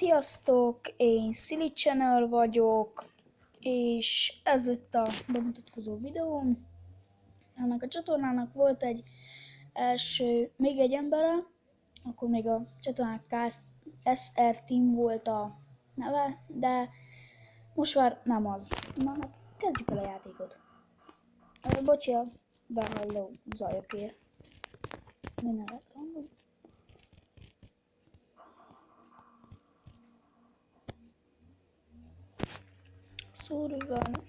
Sziasztok, én Silly Channel vagyok, és ez itt a bemutatkozó videóm. Ennek a csatornának volt egy még egy embere, akkor még a csatornának SR Team volt a neve, de most már nem az. Na hát kezdjük el a játékot. Bocsi a behalló zajokért. Minden lett hangod. Survival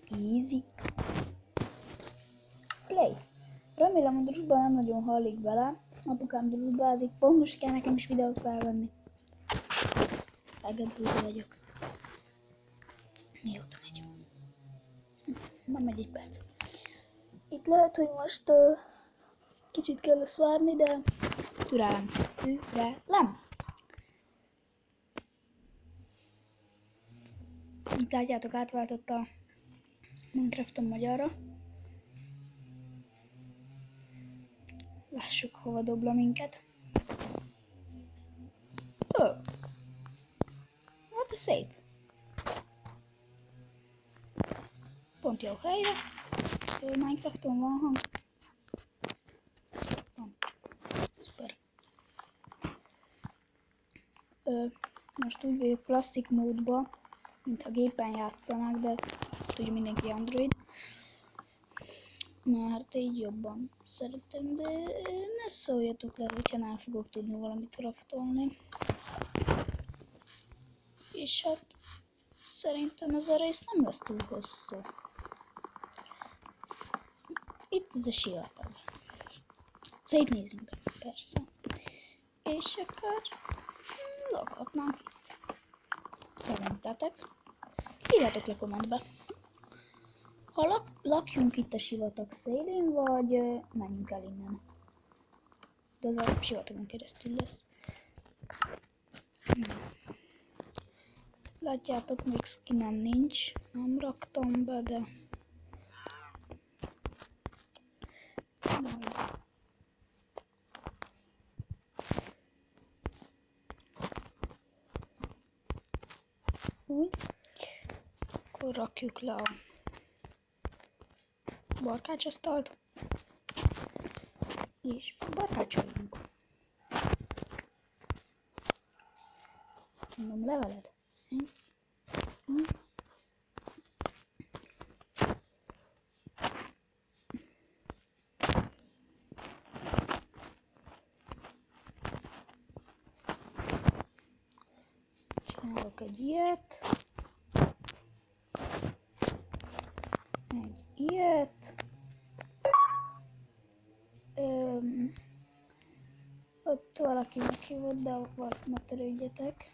easy play. Remélem a drusban nem nagyon hallik bele. Apukám drusbázik, pont most kell nekem is videót felvenni. Elgedülve vagyok. Mióta megy? Nem megy egy perc. Itt lehet, hogy most kicsit kell lesz várni, de türelem. Itt látjátok, átváltott a Minecrafton magyarra. Lássuk, hova dobla minket. Hát ez szép. Pont jó helyre. Minecrafton van hang. Szuper. Most úgy vagyok klasszik módba, mintha gépen játszanak, de tudja mindenki Android. Mert így jobban szeretem, de ne szóljatok le, hogyha nem fogok tudni valamit craftolni. És hát szerintem ez a rész nem lesz túl hosszú. Itt ez a sivatag. Szétnézünk, persze. És akkor lakhatnánk itt. Szerintetek? Írjátok le kommentbe. Ha lakjunk itt a sivatag szélén, vagy menjünk el innen. De az a sivatagon keresztül lesz. Látjátok, még skinem nincs. Nem raktam be, de... majd. Úgy. Akkor rakjuk le a barkácsasztalt. És barkácsoljunk. Mondom, leveled. Csinálok egy ilyet. Egy ilyet. Ott valaki meghívott, de ne törődjetek.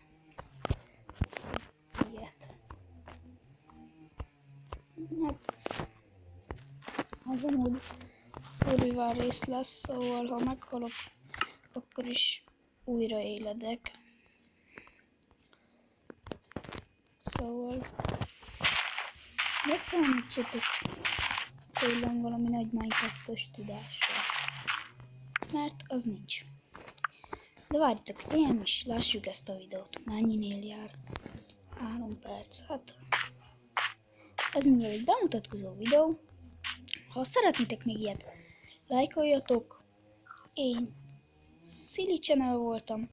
Ilyet. Hát, az amúgy survival rész lesz, szóval ha meghalok, akkor is újra éledek. Szóval ne számítsatok tőlem valami nagy Minecraftos tudással, mert az nincs. De várjatok, én is lássuk ezt a videót. Mennyinél jár? 3 perc. Hát ez mivel egy bemutatkozó videó. Ha szeretnétek még ilyet, lájkoljatok. Én Silly Channel voltam.